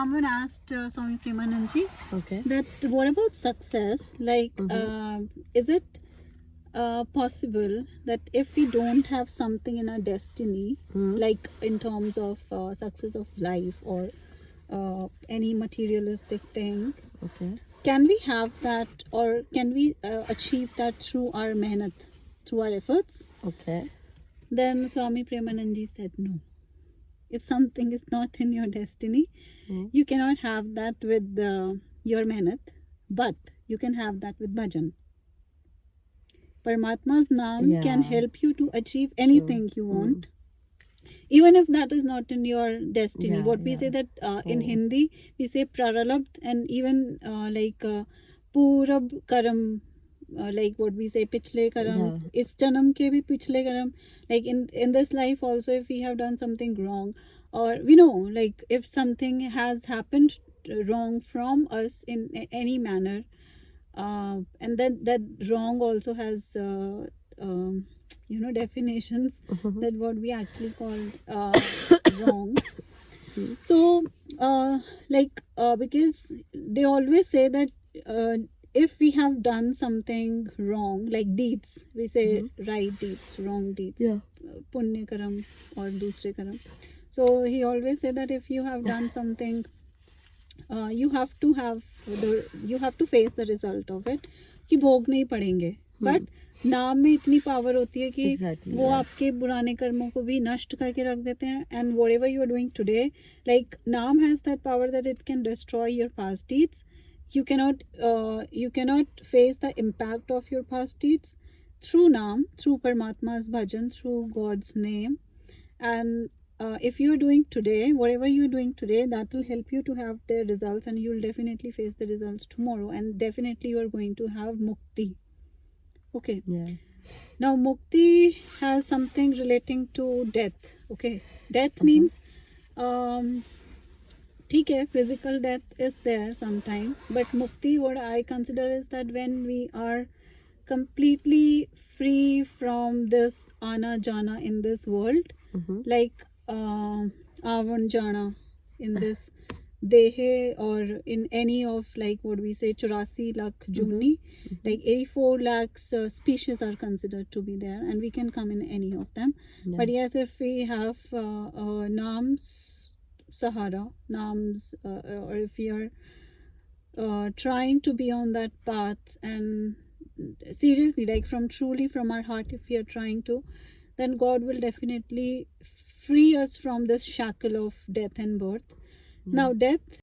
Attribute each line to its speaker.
Speaker 1: Someone asked Swami Premanandji
Speaker 2: Okay.
Speaker 1: that what about success? Like, is it possible that if we don't have something in our destiny, like in terms of success of life or any materialistic thing,
Speaker 2: Okay.
Speaker 1: can we have that or can we achieve that through our mehnat, through our efforts?
Speaker 2: Okay.
Speaker 1: Then Swami Premanandji said no. If something is not in your destiny, you cannot have that with your mehnat, but you can have that with bhajan. Paramatma's naam can help you to achieve anything you want, even if that is not in your destiny.
Speaker 2: Yeah,
Speaker 1: What we say that in Hindi, we say praralabd, and even purab karam, like what we say pichle karam, is janam ke bhi pichle karam. Like in this life also, if we have done something wrong, or we know, like if something has happened wrong from us in any manner, and then that wrong also has definitions that what we actually call wrong. So because they always say that if we have done something wrong, like deeds, we say right deeds, wrong deeds, punya karam or dusre karam. So he always say that if you have done something, you have to face the result of it, कि भोग नहीं पड़ेंगे. But नाम में इतनी power होती है कि वो आपके पुराने कर्मों को भी नष्ट करके रख देते हैं. And whatever you are doing today, like naam has that power that it can destroy your past deeds. You cannot face the impact of your past deeds through naam, through Paramatma's bhajan, through God's name. And if you're doing today, whatever you're doing today, that will help you to have the results, and you'll definitely face the results tomorrow, and definitely you're going to have mukti. Okay.
Speaker 2: Yeah.
Speaker 1: Now mukti has something relating to death. Okay. Death means ठीक है, physical death is there sometimes, but mukti, what I consider is that when we are completely free from this ana jana in this world, like avan jana in this dehe, or in any of, like what we say 84 lakh juni, like 84 lakhs species are considered to be there, and we can come in any of them. But yes, if we have naams sahara, naams, or if we are trying to be on that path, and seriously, like truly from our heart, if we are trying to, then God will definitely free us from this shackle of death and birth. Now death